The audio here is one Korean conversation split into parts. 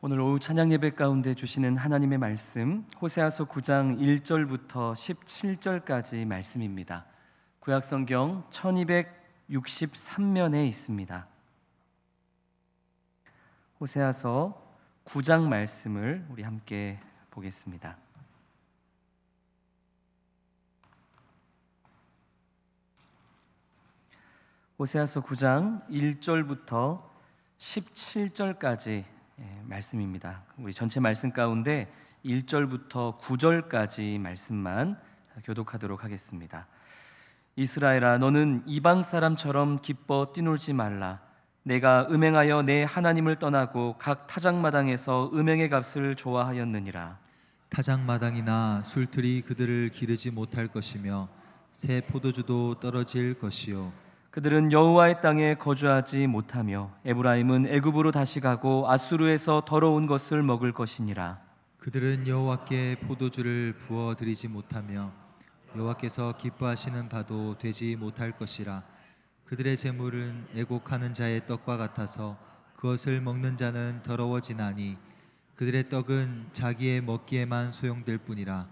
오늘 오후 찬양 예배 가운데 주시는 하나님의 말씀 호세아서 9장 1절부터 17절까지 말씀입니다. 구약성경 1263면에 있습니다. 호세아서 9장 말씀을 우리 함께 보겠습니다. 호세아서 9장 1절부터 17절까지 말씀입니다. 우리 전체 말씀 가운데 1절부터 9절까지 말씀만 교독하도록 하겠습니다. 이스라엘아, 너는 이방 사람처럼 기뻐 뛰놀지 말라. 내가 음행하여 내 하나님을 떠나고 각 타작마당에서 음행의 값을 좋아하였느니라. 타작마당이나 술틀이 그들을 기르지 못할 것이며 새 포도주도 떨어질 것이요 그들은 여호와의 땅에 거주하지 못하며 에브라임은 애굽으로 다시 가고 아수르에서 더러운 것을 먹을 것이니라. 그들은 여호와께 포도주를 부어 드리지 못하며 여호와께서 기뻐하시는 바도 되지 못할 것이라. 그들의 재물은 애곡하는 자의 떡과 같아서 그것을 먹는 자는 더러워지나니 그들의 떡은 자기의 먹기에만 소용될 뿐이라.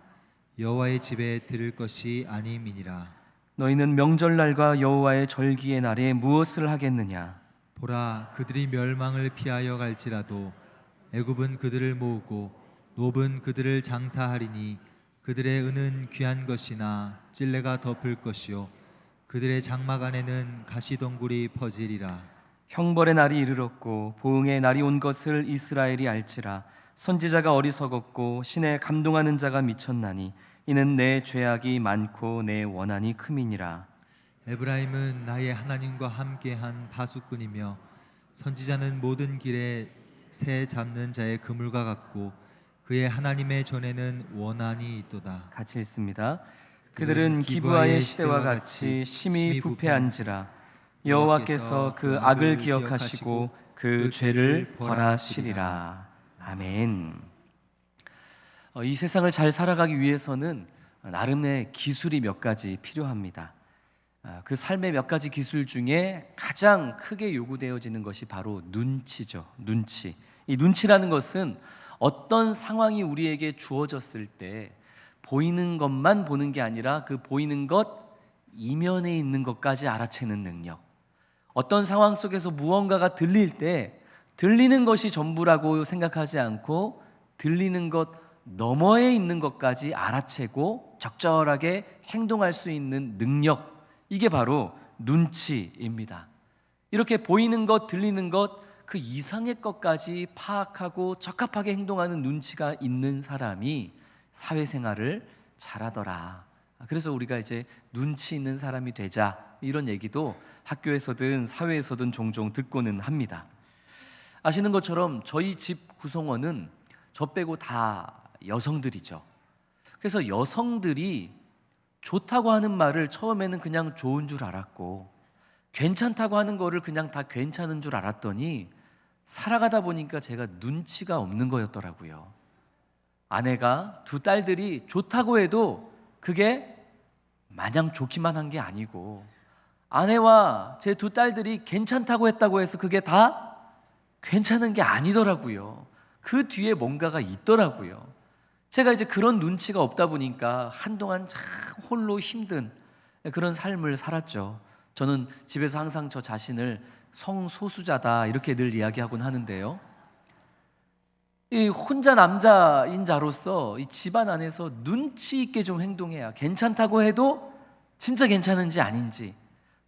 여호와의 집에 들을 것이 아님이니라. 너희는 명절날과 여호와의 절기의 날에 무엇을 하겠느냐? 보라, 그들이 멸망을 피하여 갈지라도 애굽은 그들을 모으고 놉은 그들을 장사하리니 그들의 은은 귀한 것이나 찔레가 덮을 것이요 그들의 장막 안에는 가시덩굴이 퍼지리라. 형벌의 날이 이르렀고 보응의 날이 온 것을 이스라엘이 알지라. 선지자가 어리석었고 신에 감동하는 자가 미쳤나니 이는 내 죄악이 많고 내 원한이 큼이니라. 에브라임은 나의 하나님과 함께한 파수꾼이며 선지자는 모든 길에 새 잡는 자의 그물과 같고 그의 하나님의 전에는 원한이 있도다. 같이 읽습니다. 그들은 기브아의 시대와 같이 심히 부패한지라. 여호와께서 그 악을 기억하시고 그 죄를 벌하시리라. 아멘. 이 세상을 잘 살아가기 위해서는 나름의 기술이 몇 가지 필요합니다. 그 삶의 몇 가지 기술 중에 가장 크게 요구되어지는 것이 바로 눈치죠. 눈치. 이 눈치라는 것은 어떤 상황이 우리에게 주어졌을 때 보이는 것만 보는 게 아니라 그 보이는 것 이면에 있는 것까지 알아채는 능력. 어떤 상황 속에서 무언가가 들릴 때 들리는 것이 전부라고 생각하지 않고 들리는 것 너머에 있는 것까지 알아채고 적절하게 행동할 수 있는 능력, 이게 바로 눈치입니다. 이렇게 보이는 것, 들리는 것, 그 이상의 것까지 파악하고 적합하게 행동하는 눈치가 있는 사람이 사회생활을 잘하더라. 그래서 우리가 이제 눈치 있는 사람이 되자, 이런 얘기도 학교에서든 사회에서든 종종 듣고는 합니다. 아시는 것처럼 저희 집 구성원은 저 빼고 다 여성들이죠. 그래서 여성들이 좋다고 하는 말을 처음에는 그냥 좋은 줄 알았고 괜찮다고 하는 거를 그냥 다 괜찮은 줄 알았더니 살아가다 보니까 제가 눈치가 없는 거였더라고요. 아내가 두 딸들이 좋다고 해도 그게 마냥 좋기만 한 게 아니고 아내와 제 두 딸들이 괜찮다고 했다고 해서 그게 다 괜찮은 게 아니더라고요. 그 뒤에 뭔가가 있더라고요. 제가 이제 그런 눈치가 없다 보니까 한동안 참 홀로 힘든 그런 삶을 살았죠. 저는 집에서 항상 저 자신을 성소수자다 이렇게 늘 이야기하곤 하는데요. 이 혼자 남자인 자로서 이 집안 안에서 눈치 있게 좀 행동해야, 괜찮다고 해도 진짜 괜찮은지 아닌지,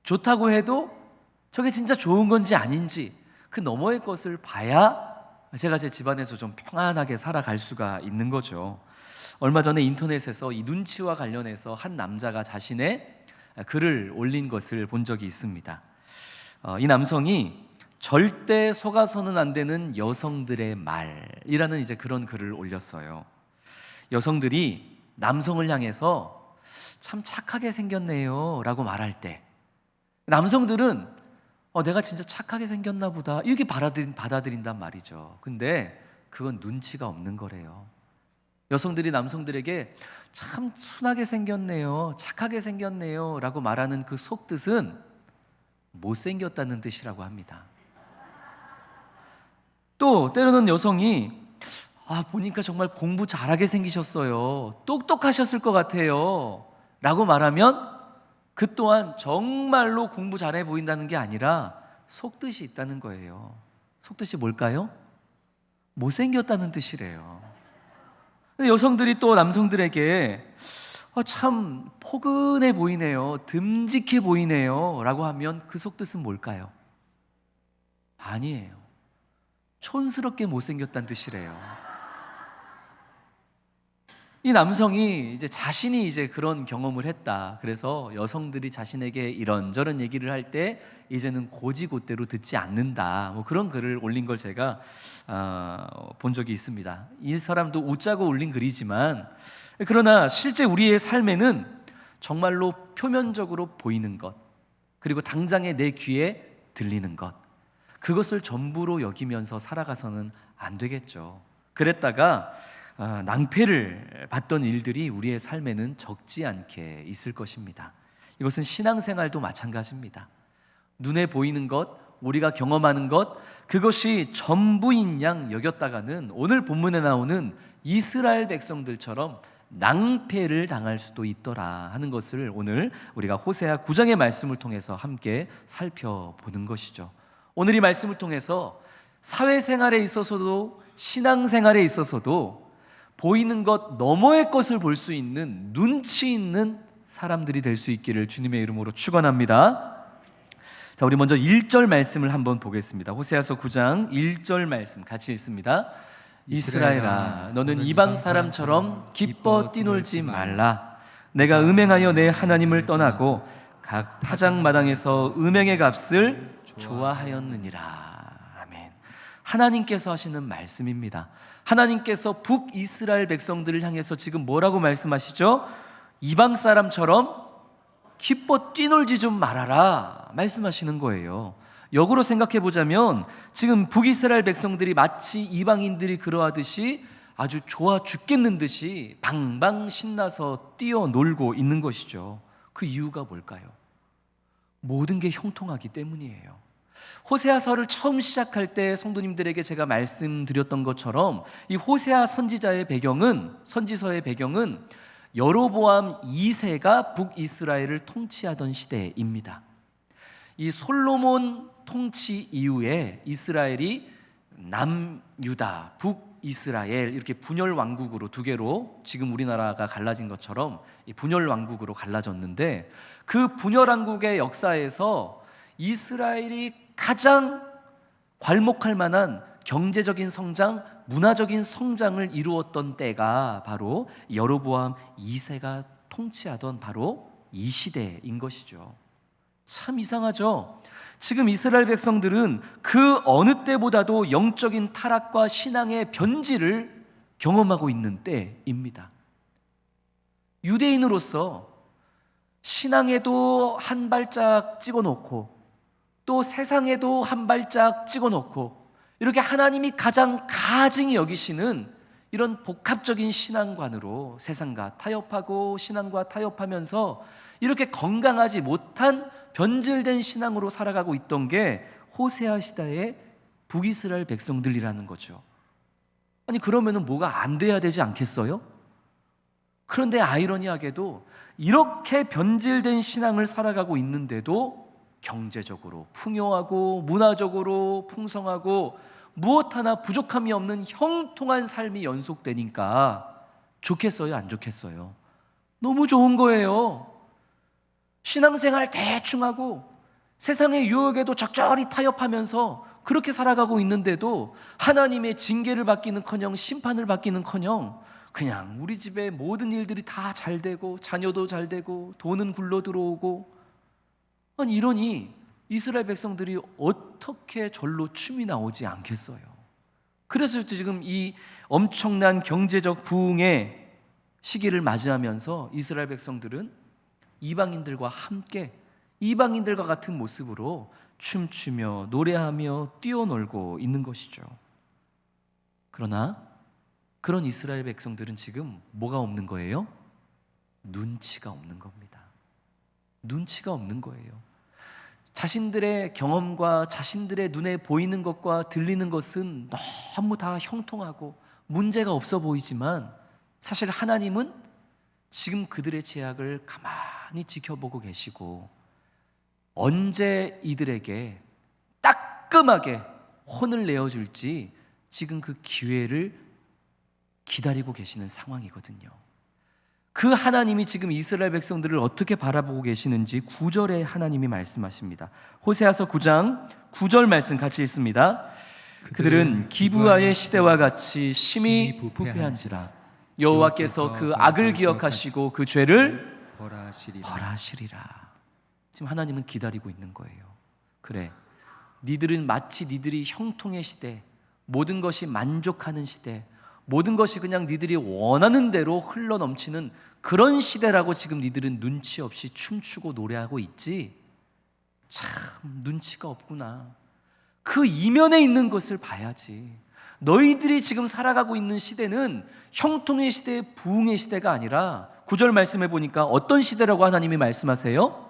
좋다고 해도 저게 진짜 좋은 건지 아닌지 그 너머의 것을 봐야 제가 제 집안에서 좀 평안하게 살아갈 수가 있는 거죠. 얼마 전에 인터넷에서 이 눈치와 관련해서 한 남자가 자신의 글을 올린 것을 본 적이 있습니다. 이 남성이 절대 속아서는 안 되는 여성들의 말이라는 이제 그런 글을 올렸어요. 여성들이 남성을 향해서 참 착하게 생겼네요 라고 말할 때 남성들은 내가 진짜 착하게 생겼나 보다 이렇게 받아들인단 말이죠. 근데 그건 눈치가 없는 거래요. 여성들이 남성들에게 참 순하게 생겼네요, 착하게 생겼네요 라고 말하는 그 속뜻은 못생겼다는 뜻이라고 합니다. 또 때로는 여성이 보니까 정말 공부 잘하게 생기셨어요. 똑똑하셨을 것 같아요. 라고 말하면 그 또한 정말로 공부 잘해 보인다는 게 아니라 속뜻이 있다는 거예요. 속뜻이 뭘까요? 못생겼다는 뜻이래요. 근데 여성들이 또 남성들에게 참 포근해 보이네요. 듬직해 보이네요. 라고 하면 그 속뜻은 뭘까요? 아니에요. 촌스럽게 못생겼다는 뜻이래요. 이 남성이 이제 자신이 이제 그런 경험을 했다. 그래서 여성들이 자신에게 이런저런 얘기를 할 때 이제는 고지고대로 듣지 않는다. 뭐 그런 글을 올린 걸 제가 본 적이 있습니다. 이 사람도 웃자고 올린 글이지만 그러나 실제 우리의 삶에는 정말로 표면적으로 보이는 것, 그리고 당장에 내 귀에 들리는 것, 그것을 전부로 여기면서 살아가서는 안 되겠죠. 그랬다가 낭패를 봤던 일들이 우리의 삶에는 적지 않게 있을 것입니다. 이것은 신앙생활도 마찬가지입니다. 눈에 보이는 것, 우리가 경험하는 것, 그것이 전부인 양 여겼다가는 오늘 본문에 나오는 이스라엘 백성들처럼 낭패를 당할 수도 있더라 하는 것을 오늘 우리가 호세아 9장의 말씀을 통해서 함께 살펴보는 것이죠. 오늘 이 말씀을 통해서 사회생활에 있어서도 신앙생활에 있어서도 보이는 것 너머의 것을 볼 수 있는 눈치 있는 사람들이 될 수 있기를 주님의 이름으로 축원합니다. 자, 우리 먼저 1절 말씀을 한번 보겠습니다. 호세아서 9장 1절 말씀 같이 읽습니다. 이스라엘아, 너는 이방 사람처럼 기뻐 뛰놀지 말라. 내가 음행하여 내 하나님을 떠나고 각 타작 마당에서 음행의 값을 좋아하였느니라. 아멘. 하나님께서 하시는 말씀입니다. 하나님께서 북이스라엘 백성들을 향해서 지금 뭐라고 말씀하시죠? 이방 사람처럼 기뻐 뛰놀지 좀 말아라 말씀하시는 거예요. 역으로 생각해 보자면 지금 북이스라엘 백성들이 마치 이방인들이 그러하듯이 아주 좋아 죽겠는 듯이 방방 신나서 뛰어놀고 있는 것이죠. 그 이유가 뭘까요? 모든 게 형통하기 때문이에요. 호세아서를 처음 시작할 때 성도님들에게 제가 말씀드렸던 것처럼 이 호세아 선지서의 배경은 여로보암 2세가 북이스라엘을 통치하던 시대입니다. 이 솔로몬 통치 이후에 이스라엘이 남유다, 북이스라엘 이렇게 분열 왕국으로 두 개로 지금 우리나라가 갈라진 것처럼 이 분열 왕국으로 갈라졌는데 그 분열 왕국의 역사에서 이스라엘이 가장 괄목할 만한 경제적인 성장, 문화적인 성장을 이루었던 때가 바로 여로보암 2세가 통치하던 바로 이 시대인 것이죠. 참 이상하죠? 지금 이스라엘 백성들은 그 어느 때보다도 영적인 타락과 신앙의 변질을 경험하고 있는 때입니다. 유대인으로서 신앙에도 한 발짝 찍어놓고 또 세상에도 한 발짝 찍어놓고 이렇게 하나님이 가장 가증히 여기시는 이런 복합적인 신앙관으로 세상과 타협하고 신앙과 타협하면서 이렇게 건강하지 못한 변질된 신앙으로 살아가고 있던 게 호세아 시대의 북이스라엘 백성들이라는 거죠. 아니 그러면은 뭐가 안 돼야 되지 않겠어요? 그런데 아이러니하게도 이렇게 변질된 신앙을 살아가고 있는데도 경제적으로 풍요하고 문화적으로 풍성하고 무엇 하나 부족함이 없는 형통한 삶이 연속되니까 좋겠어요, 안 좋겠어요? 너무 좋은 거예요. 신앙생활 대충 하고 세상의 유혹에도 적절히 타협하면서 그렇게 살아가고 있는데도 하나님의 징계를 받기는커녕 심판을 받기는커녕 그냥 우리 집에 모든 일들이 다 잘 되고 자녀도 잘 되고 돈은 굴러 들어오고 아니 이러니 이스라엘 백성들이 어떻게 절로 춤이 나오지 않겠어요? 그래서 지금 이 엄청난 경제적 부흥의 시기를 맞이하면서 이스라엘 백성들은 이방인들과 함께 이방인들과 같은 모습으로 춤추며 노래하며 뛰어놀고 있는 것이죠. 그러나 그런 이스라엘 백성들은 지금 뭐가 없는 거예요? 눈치가 없는 겁니다. 눈치가 없는 거예요. 자신들의 경험과 자신들의 눈에 보이는 것과 들리는 것은 너무 다 형통하고 문제가 없어 보이지만 사실 하나님은 지금 그들의 죄악을 가만히 지켜보고 계시고 언제 이들에게 따끔하게 혼을 내어줄지 지금 그 기회를 기다리고 계시는 상황이거든요. 그 하나님이 지금 이스라엘 백성들을 어떻게 바라보고 계시는지 9절에 하나님이 말씀하십니다. 호세아서 9장 9절 말씀 같이 읽습니다. 그들은 기브아의 시대와 같이 심히 부패한지라 여호와께서 그 악을 기억하시고 그 죄를 벌하시리라. 지금 하나님은 기다리고 있는 거예요. 그래, 니들은 마치 니들이 형통의 시대, 모든 것이 만족하는 시대, 모든 것이 그냥 니들이 원하는 대로 흘러넘치는 그런 시대라고 지금 니들은 눈치 없이 춤추고 노래하고 있지. 참 눈치가 없구나. 그 이면에 있는 것을 봐야지. 너희들이 지금 살아가고 있는 시대는 형통의 시대, 부흥의 시대가 아니라 9절 말씀해 보니까 어떤 시대라고 하나님이 말씀하세요?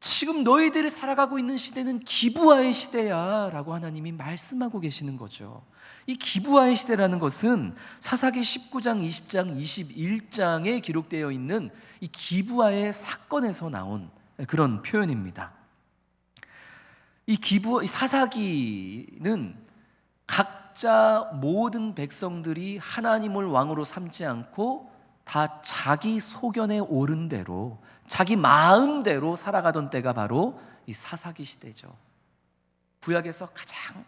지금 너희들이 살아가고 있는 시대는 기브아의 시대야 라고 하나님이 말씀하고 계시는 거죠. 이 기브아의 시대라는 것은 사사기 19장, 20장, 21장에 기록되어 있는 이 기브아의 사건에서 나온 그런 표현입니다. 이 사사기는 각자 모든 백성들이 하나님을 왕으로 삼지 않고 다 자기 소견에 오른 대로 자기 마음대로 살아가던 때가 바로 이 사사기 시대죠. 구약에서 가장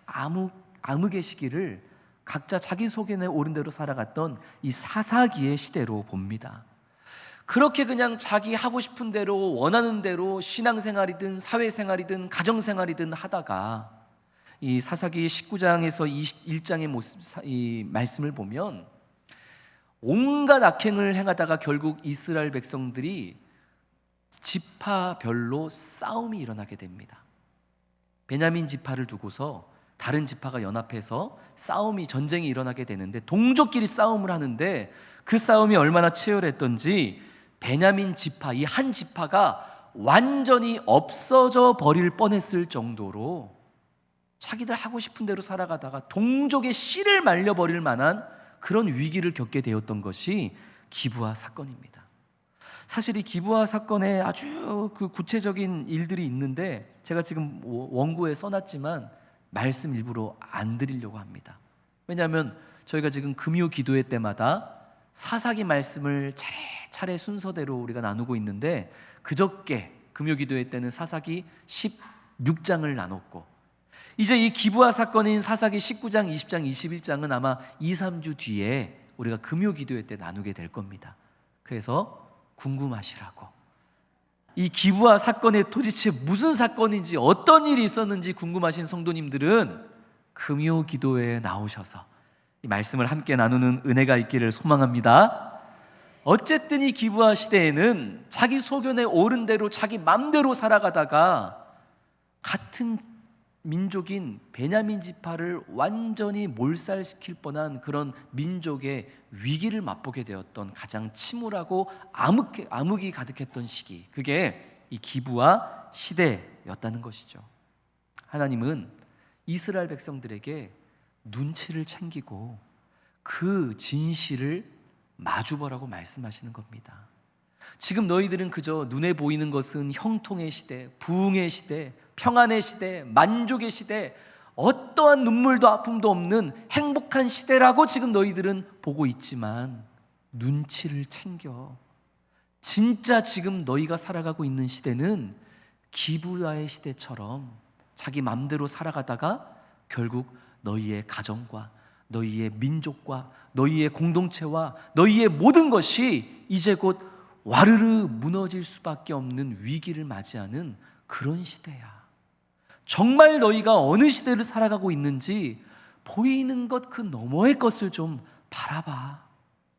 암흑의 시기를 각자 자기 소견에 오른 대로 살아갔던 이 사사기의 시대로 봅니다. 그렇게 그냥 자기 하고 싶은 대로 원하는 대로 신앙생활이든 사회생활이든 가정생활이든 하다가 이 사사기 19장에서 21장의 이 말씀을 보면 온갖 악행을 행하다가 결국 이스라엘 백성들이 지파별로 싸움이 일어나게 됩니다. 베냐민 지파를 두고서 다른 지파가 연합해서 전쟁이 일어나게 되는데 동족끼리 싸움을 하는데 그 싸움이 얼마나 치열했던지 베냐민 지파, 이 한 지파가 완전히 없어져 버릴 뻔했을 정도로 자기들 하고 싶은 대로 살아가다가 동족의 씨를 말려버릴 만한 그런 위기를 겪게 되었던 것이 기브아 사건입니다. 사실 이 기브아 사건에 아주 그 구체적인 일들이 있는데 제가 지금 원고에 써놨지만 말씀 일부러 안 드리려고 합니다. 왜냐하면 저희가 지금 금요 기도회 때마다 사사기 말씀을 차례차례 순서대로 우리가 나누고 있는데 그저께 금요 기도회 때는 사사기 16장을 나눴고 이제 이 기브아 사건인 사사기 19장, 20장, 21장은 아마 2, 3주 뒤에 우리가 금요 기도회 때 나누게 될 겁니다. 그래서 궁금하시라고 이 기브아 사건이 도대체 무슨 사건인지 어떤 일이 있었는지 궁금하신 성도님들은 금요 기도회에 나오셔서 이 말씀을 함께 나누는 은혜가 있기를 소망합니다. 어쨌든 이 기브아 시대에는 자기 소견에 오른 대로 자기 맘대로 살아가다가 같은 민족인 베냐민 지파를 완전히 몰살시킬 뻔한 그런 민족의 위기를 맛보게 되었던 가장 침울하고 암흑이 가득했던 시기, 그게 이 기브아 시대였다는 것이죠. 하나님은 이스라엘 백성들에게 눈치를 챙기고 그 진실을 마주보라고 말씀하시는 겁니다. 지금 너희들은 그저 눈에 보이는 것은 형통의 시대, 부흥의 시대, 평안의 시대, 만족의 시대, 어떠한 눈물도 아픔도 없는 행복한 시대라고 지금 너희들은 보고 있지만 눈치를 챙겨. 진짜 지금 너희가 살아가고 있는 시대는 기브아의 시대처럼 자기 맘대로 살아가다가 결국 너희의 가정과 너희의 민족과 너희의 공동체와 너희의 모든 것이 이제 곧 와르르 무너질 수밖에 없는 위기를 맞이하는 그런 시대야. 정말 너희가 어느 시대를 살아가고 있는지 보이는 것 그 너머의 것을 좀 바라봐.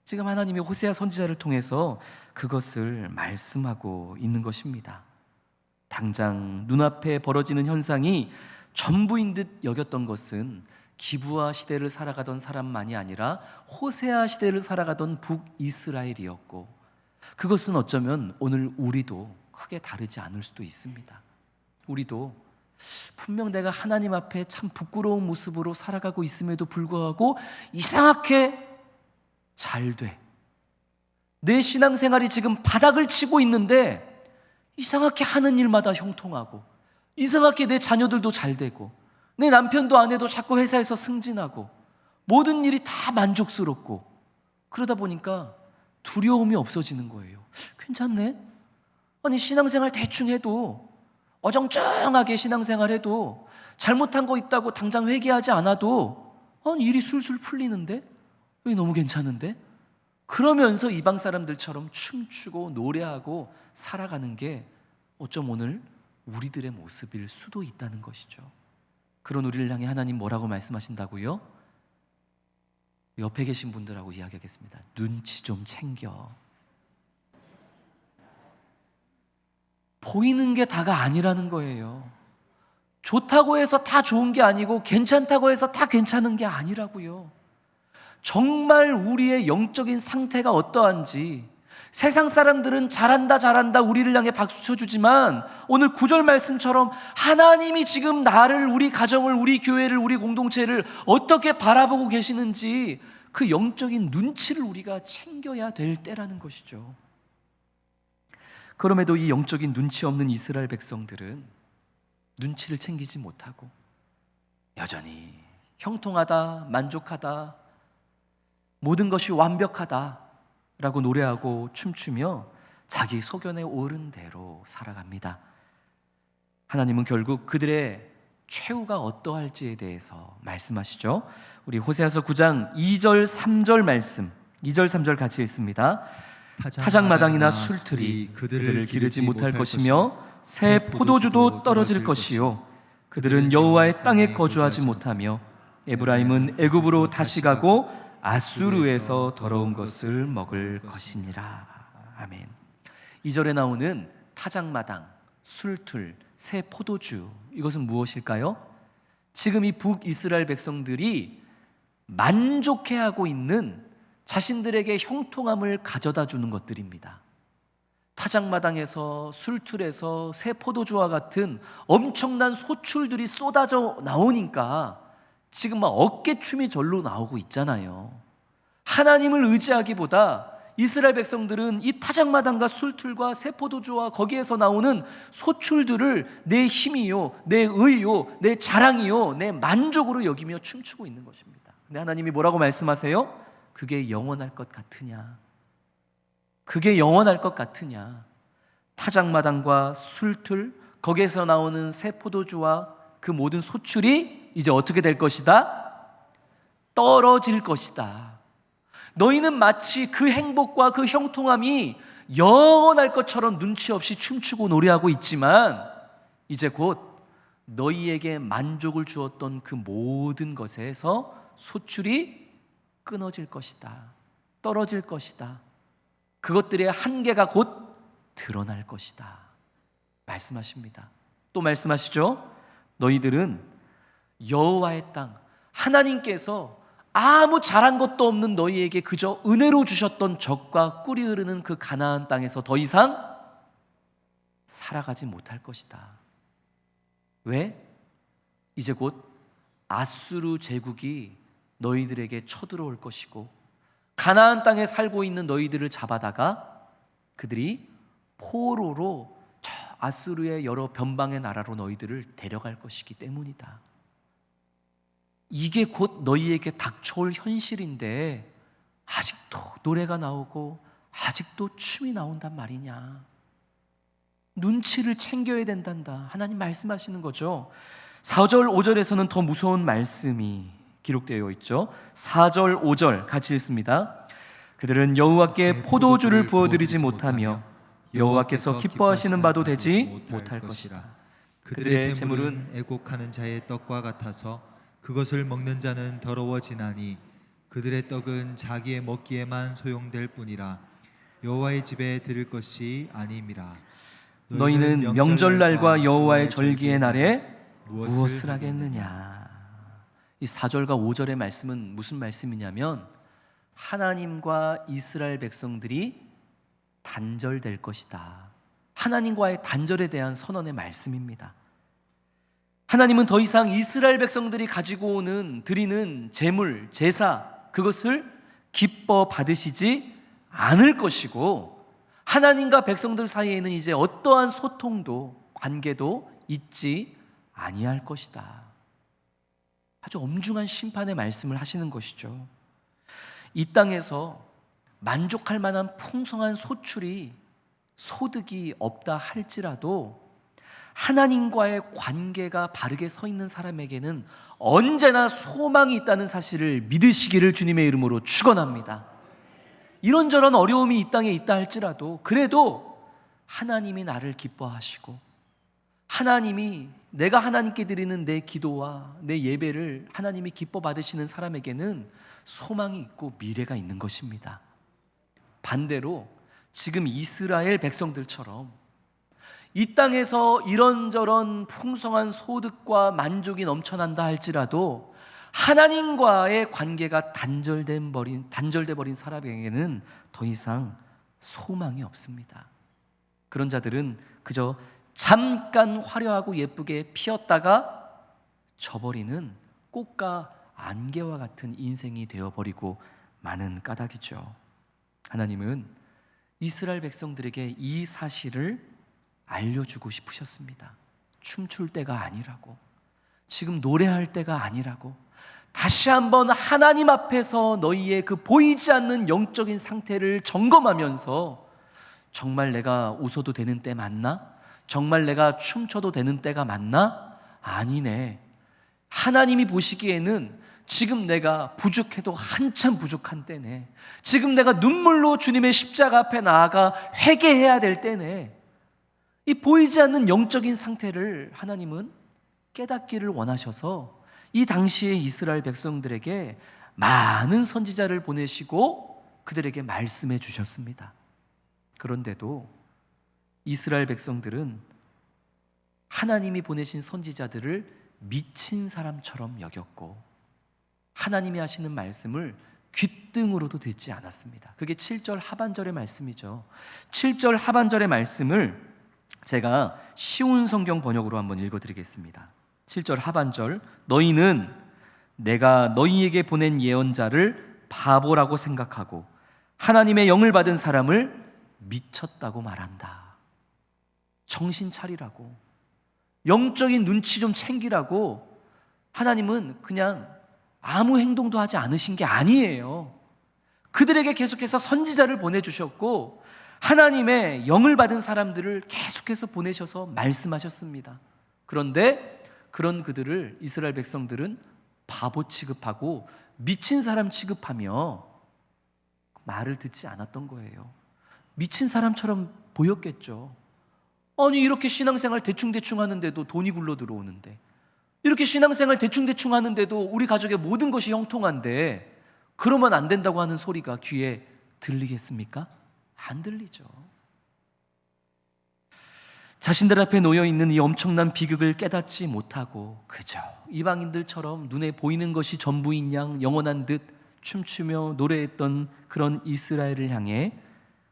지금 하나님이 호세아 선지자를 통해서 그것을 말씀하고 있는 것입니다. 당장 눈앞에 벌어지는 현상이 전부인 듯 여겼던 것은 기브아 시대를 살아가던 사람만이 아니라 호세아 시대를 살아가던 북이스라엘이었고 그것은 어쩌면 오늘 우리도 크게 다르지 않을 수도 있습니다. 우리도 분명 내가 하나님 앞에 참 부끄러운 모습으로 살아가고 있음에도 불구하고 이상하게 잘 돼. 내 신앙생활이 지금 바닥을 치고 있는데 이상하게 하는 일마다 형통하고, 이상하게 내 자녀들도 잘 되고, 내 남편도 아내도 자꾸 회사에서 승진하고, 모든 일이 다 만족스럽고, 그러다 보니까 두려움이 없어지는 거예요. 괜찮네? 아니 신앙생활 대충 해도, 어정쩡하게 신앙생활 해도, 잘못한 거 있다고 당장 회개하지 않아도 아니 일이 술술 풀리는데? 왜 너무 괜찮은데? 그러면서 이방 사람들처럼 춤추고 노래하고 살아가는 게 어쩜 오늘 우리들의 모습일 수도 있다는 것이죠. 그런 우리를 향해 하나님 뭐라고 말씀하신다고요? 옆에 계신 분들하고 이야기하겠습니다. 눈치 좀 챙겨. 보이는 게 다가 아니라는 거예요. 좋다고 해서 다 좋은 게 아니고 괜찮다고 해서 다 괜찮은 게 아니라고요. 정말 우리의 영적인 상태가 어떠한지, 세상 사람들은 잘한다 잘한다 우리를 향해 박수 쳐주지만 오늘 9절 말씀처럼 하나님이 지금 나를, 우리 가정을, 우리 교회를, 우리 공동체를 어떻게 바라보고 계시는지 그 영적인 눈치를 우리가 챙겨야 될 때라는 것이죠. 그럼에도 이 영적인 눈치 없는 이스라엘 백성들은 눈치를 챙기지 못하고 여전히 형통하다, 만족하다, 모든 것이 완벽하다라고 노래하고 춤추며 자기 소견에 오른 대로 살아갑니다. 하나님은 결국 그들의 최후가 어떠할지에 대해서 말씀하시죠. 우리 호세아서 9장 2절 3절 말씀, 2절 3절 같이 읽습니다. 타작마당이나 술틀이 그들을 기르지 못할 것이며 새 포도주도 떨어질 것이요 그들은 여호와의 땅에 거주하지 못하며 에브라임은 애굽으로 다시 가고 아수르에서 더러운 것을 먹을 것이니라. 아멘. 2절에 나오는 타작마당, 술틀, 새 포도주, 이것은 무엇일까요? 지금 이 북이스라엘 백성들이 만족해하고 있는 자신들에게 형통함을 가져다 주는 것들입니다. 타작마당에서, 술틀에서 새 포도주와 같은 엄청난 소출들이 쏟아져 나오니까 지금 막 어깨춤이 절로 나오고 있잖아요. 하나님을 의지하기보다 이스라엘 백성들은 이 타작마당과 술틀과 새 포도주와 거기에서 나오는 소출들을 내 힘이요, 내 의요, 내 자랑이요, 내 만족으로 여기며 춤추고 있는 것입니다. 근데 하나님이 뭐라고 말씀하세요? 그게 영원할 것 같으냐? 그게 영원할 것 같으냐? 타작마당과 술틀, 거기에서 나오는 새 포도주와 그 모든 소출이 이제 어떻게 될 것이다? 떨어질 것이다. 너희는 마치 그 행복과 그 형통함이 영원할 것처럼 눈치 없이 춤추고 노래하고 있지만 이제 곧 너희에게 만족을 주었던 그 모든 것에서 소출이 끊어질 것이다. 떨어질 것이다. 그것들의 한계가 곧 드러날 것이다. 말씀하십니다. 또 말씀하시죠? 너희들은 여호와의 땅, 하나님께서 아무 잘한 것도 없는 너희에게 그저 은혜로 주셨던 젖과 꿀이 흐르는 그 가나안 땅에서 더 이상 살아가지 못할 것이다. 왜? 이제 곧 아수르 제국이 너희들에게 쳐들어올 것이고 가나안 땅에 살고 있는 너희들을 잡아다가 그들이 포로로 저 아수르의 여러 변방의 나라로 너희들을 데려갈 것이기 때문이다. 이게 곧 너희에게 닥쳐올 현실인데 아직도 노래가 나오고 아직도 춤이 나온단 말이냐. 눈치를 챙겨야 된단다. 하나님 말씀하시는 거죠. 4절 5절에서는 더 무서운 말씀이 기록되어 있죠. 4절 5절 같이 읽습니다. 그들은 여호와께 포도주를 부어드리지 못하며 여호와께서 기뻐하시는 바도 되지 못할 것이다. 그들의 재물은 애곡하는 자의 떡과 같아서 그것을 먹는 자는 더러워지나니 그들의 떡은 자기의 먹기에만 소용될 뿐이라 여호와의 집에 드릴 것이 아님이라. 너희는 명절날과 여호와의 절기의 날에 무엇을 하겠느냐. 이 4절과 5절의 말씀은 무슨 말씀이냐면 하나님과 이스라엘 백성들이 단절될 것이다. 하나님과의 단절에 대한 선언의 말씀입니다. 하나님은 더 이상 이스라엘 백성들이 가지고 오는 드리는 제물, 제사, 그것을 기뻐 받으시지 않을 것이고, 하나님과 백성들 사이에는 이제 어떠한 소통도 관계도 있지 아니할 것이다. 아주 엄중한 심판의 말씀을 하시는 것이죠. 이 땅에서 만족할 만한 풍성한 소득이 없다 할지라도 하나님과의 관계가 바르게 서 있는 사람에게는 언제나 소망이 있다는 사실을 믿으시기를 주님의 이름으로 축원합니다. 이런저런 어려움이 이 땅에 있다 할지라도 그래도 하나님이 나를 기뻐하시고, 하나님이 내가 하나님께 드리는 내 기도와 내 예배를 하나님이 기뻐 받으시는 사람에게는 소망이 있고 미래가 있는 것입니다. 반대로 지금 이스라엘 백성들처럼 이 땅에서 이런저런 풍성한 소득과 만족이 넘쳐난다 할지라도 하나님과의 관계가 단절돼 버린 사람에게는 더 이상 소망이 없습니다. 그런 자들은 그저 잠깐 화려하고 예쁘게 피었다가 져버리는 꽃과 안개와 같은 인생이 되어버리고 마는 까닭이죠. 하나님은 이스라엘 백성들에게 이 사실을 알려주고 싶으셨습니다. 춤출 때가 아니라고, 지금 노래할 때가 아니라고, 다시 한번 하나님 앞에서 너희의 그 보이지 않는 영적인 상태를 점검하면서 정말 내가 웃어도 되는 때 맞나? 정말 내가 춤춰도 되는 때가 맞나? 아니네. 하나님이 보시기에는 지금 내가 부족해도 한참 부족한 때네. 지금 내가 눈물로 주님의 십자가 앞에 나아가 회개해야 될 때네. 이 보이지 않는 영적인 상태를 하나님은 깨닫기를 원하셔서 이 당시의 이스라엘 백성들에게 많은 선지자를 보내시고 그들에게 말씀해 주셨습니다. 그런데도 이스라엘 백성들은 하나님이 보내신 선지자들을 미친 사람처럼 여겼고 하나님이 하시는 말씀을 귓등으로도 듣지 않았습니다. 그게 7절 하반절의 말씀이죠. 7절 하반절의 말씀을 제가 쉬운 성경 번역으로 한번 읽어드리겠습니다. 7절 하반절, 너희는 내가 너희에게 보낸 예언자를 바보라고 생각하고 하나님의 영을 받은 사람을 미쳤다고 말한다. 정신 차리라고, 영적인 눈치 좀 챙기라고 하나님은 그냥 아무 행동도 하지 않으신 게 아니에요. 그들에게 계속해서 선지자를 보내주셨고 하나님의 영을 받은 사람들을 계속해서 보내셔서 말씀하셨습니다. 그런데 그런 그들을 이스라엘 백성들은 바보 취급하고 미친 사람 취급하며 말을 듣지 않았던 거예요. 미친 사람처럼 보였겠죠. 아니 이렇게 신앙생활 대충대충 하는데도 돈이 굴러 들어오는데, 이렇게 신앙생활 대충대충 하는데도 우리 가족의 모든 것이 형통한데 그러면 안 된다고 하는 소리가 귀에 들리겠습니까? 안 들리죠. 자신들 앞에 놓여있는 이 엄청난 비극을 깨닫지 못하고 그저 이방인들처럼 눈에 보이는 것이 전부인 양 영원한 듯 춤추며 노래했던 그런 이스라엘을 향해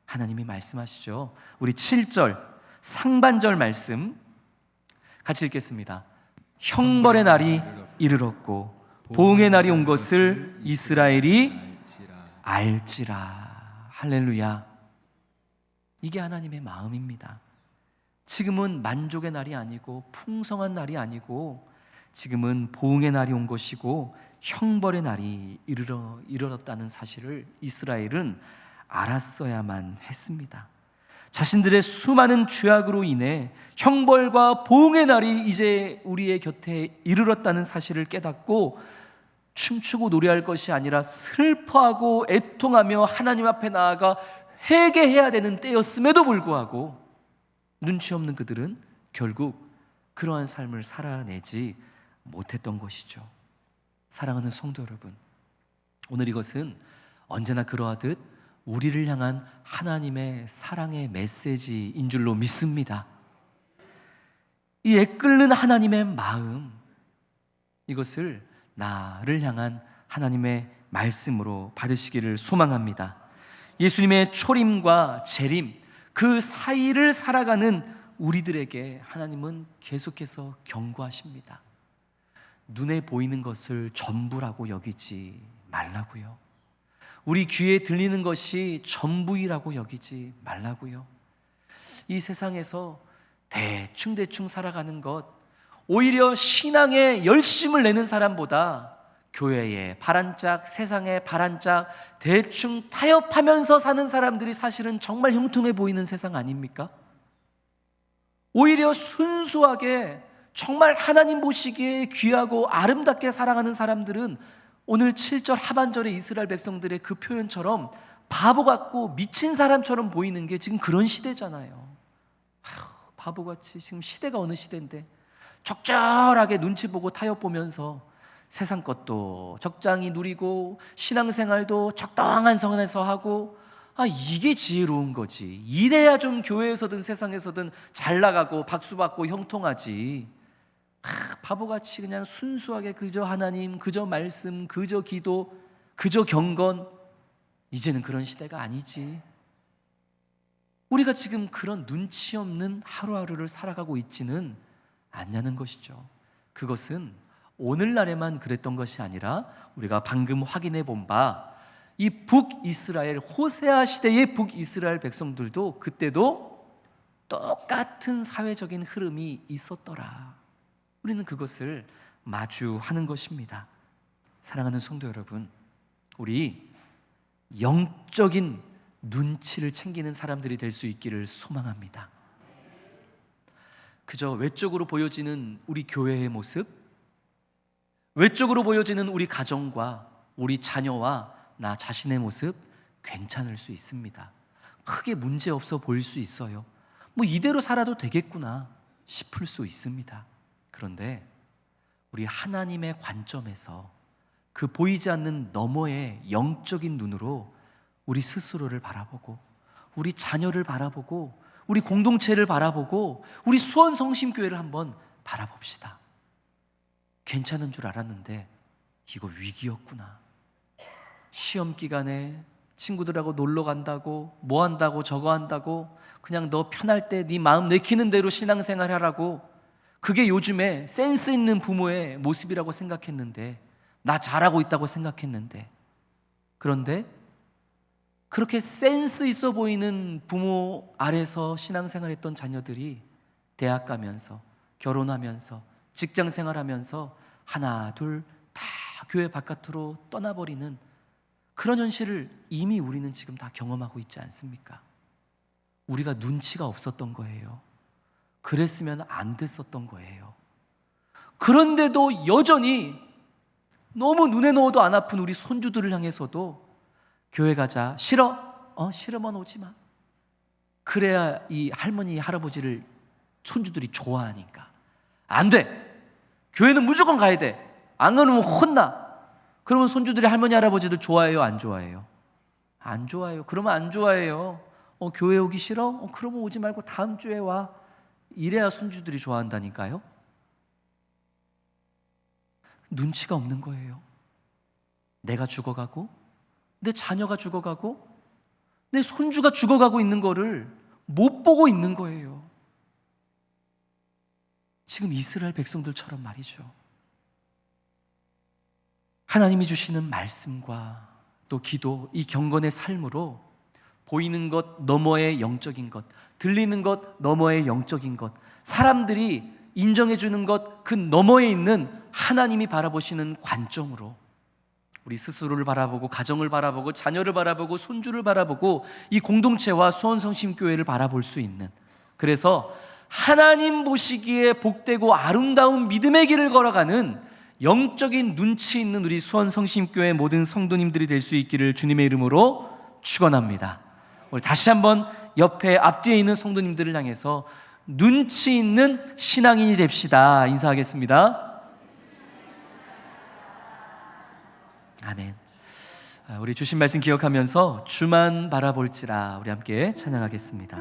하나님이 말씀하시죠. 우리 7절 상반절 말씀 같이 읽겠습니다. 형벌의 날이 이르렀고 보응의 날이 온 것을 이스라엘이 알지라. 할렐루야. 이게 하나님의 마음입니다. 지금은 만족의 날이 아니고 풍성한 날이 아니고 지금은 보응의 날이 온 것이고 형벌의 날이 이르렀다는 사실을 이스라엘은 알았어야만 했습니다. 자신들의 수많은 죄악으로 인해 형벌과 보응의 날이 이제 우리의 곁에 이르렀다는 사실을 깨닫고 춤추고 노래할 것이 아니라 슬퍼하고 애통하며 하나님 앞에 나아가 회개해야 되는 때였음에도 불구하고 눈치 없는 그들은 결국 그러한 삶을 살아내지 못했던 것이죠. 사랑하는 성도 여러분, 오늘 이것은 언제나 그러하듯 우리를 향한 하나님의 사랑의 메시지인 줄로 믿습니다. 이 애끓는 하나님의 마음, 이것을 나를 향한 하나님의 말씀으로 받으시기를 소망합니다. 예수님의 초림과 재림, 그 사이를 살아가는 우리들에게 하나님은 계속해서 경고하십니다. 눈에 보이는 것을 전부라고 여기지 말라고요. 우리 귀에 들리는 것이 전부이라고 여기지 말라고요. 이 세상에서 대충 살아가는 것, 오히려 신앙에 열심을 내는 사람보다 교회에 바란짝, 세상에 바란짝 대충 타협하면서 사는 사람들이 사실은 정말 형통해 보이는 세상 아닙니까? 오히려 순수하게 정말 하나님 보시기에 귀하고 아름답게 살아가는 사람들은 오늘 7절 하반절의 이스라엘 백성들의 그 표현처럼 바보 같고 미친 사람처럼 보이는 게 지금 그런 시대잖아요. 바보같이 지금 시대가 어느 시대인데 적절하게 눈치 보고 타협 보면서 세상 것도 적당히 누리고 신앙생활도 적당한 선에서 하고, 이게 지혜로운 거지. 이래야 좀 교회에서든 세상에서든 잘 나가고 박수받고 형통하지. 바보같이 그냥 순수하게 그저 하나님, 그저 말씀, 그저 기도, 그저 경건, 이제는 그런 시대가 아니지. 우리가 지금 그런 눈치 없는 하루하루를 살아가고 있지는 않냐는 것이죠. 그것은 오늘날에만 그랬던 것이 아니라 우리가 방금 확인해 본 바 이 북이스라엘, 호세아 시대의 북이스라엘 백성들도 그때도 똑같은 사회적인 흐름이 있었더라. 우리는 그것을 마주하는 것입니다. 사랑하는 성도 여러분, 우리 영적인 눈치를 챙기는 사람들이 될 수 있기를 소망합니다. 그저 외적으로 보여지는 우리 교회의 모습, 외적으로 보여지는 우리 가정과 우리 자녀와 나 자신의 모습 괜찮을 수 있습니다. 크게 문제 없어 보일 수 있어요. 이대로 살아도 되겠구나 싶을 수 있습니다. 그런데 우리 하나님의 관점에서 그 보이지 않는 너머의 영적인 눈으로 우리 스스로를 바라보고, 우리 자녀를 바라보고, 우리 공동체를 바라보고, 우리 수원성심교회를 한번 바라봅시다. 괜찮은 줄 알았는데 이거 위기였구나. 시험 기간에 친구들하고 놀러 간다고, 뭐 한다고, 저거 한다고, 그냥 너 편할 때 네 마음 내키는 대로 신앙생활 하라고, 그게 요즘에 센스 있는 부모의 모습이라고 생각했는데, 나 잘하고 있다고 생각했는데, 그런데 그렇게 센스 있어 보이는 부모 아래서 신앙생활했던 자녀들이 대학 가면서, 결혼하면서, 직장생활하면서 하나 둘 다 교회 바깥으로 떠나버리는 그런 현실을 이미 우리는 지금 다 경험하고 있지 않습니까? 우리가 눈치가 없었던 거예요. 그랬으면 안 됐었던 거예요. 그런데도 여전히 너무 눈에 넣어도 안 아픈 우리 손주들을 향해서도 교회 가자. 싫어? 싫으면 오지 마. 그래야 이 할머니, 할아버지를 손주들이 좋아하니까. 안 돼. 교회는 무조건 가야 돼. 안 가면 혼나. 그러면 손주들이 할머니, 할아버지들 좋아해요? 안 좋아해요? 안 좋아해요. 그러면 안 좋아해요. 교회 오기 싫어? 그러면 오지 말고 다음 주에 와. 이래야 손주들이 좋아한다니까요. 눈치가 없는 거예요. 내가 죽어가고, 내 자녀가 죽어가고, 내 손주가 죽어가고 있는 거를 못 보고 있는 거예요. 지금 이스라엘 백성들처럼 말이죠. 하나님이 주시는 말씀과 또 기도, 이 경건의 삶으로 보이는 것 너머의 영적인 것, 들리는 것 너머의 영적인 것, 사람들이 인정해 주는 것 그 너머에 있는 하나님이 바라보시는 관점으로 우리 스스로를 바라보고, 가정을 바라보고, 자녀를 바라보고, 손주를 바라보고, 이 공동체와 수원성심교회를 바라볼 수 있는, 그래서 하나님 보시기에 복되고 아름다운 믿음의 길을 걸어가는 영적인 눈치 있는 우리 수원성심교회 모든 성도님들이 될 수 있기를 주님의 이름으로 축원합니다. 우리 다시 한번 옆에 앞뒤에 있는 성도님들을 향해서 눈치 있는 신앙인이 됩시다. 인사하겠습니다. 아멘. 우리 주신 말씀 기억하면서 주만 바라볼지라 우리 함께 찬양하겠습니다.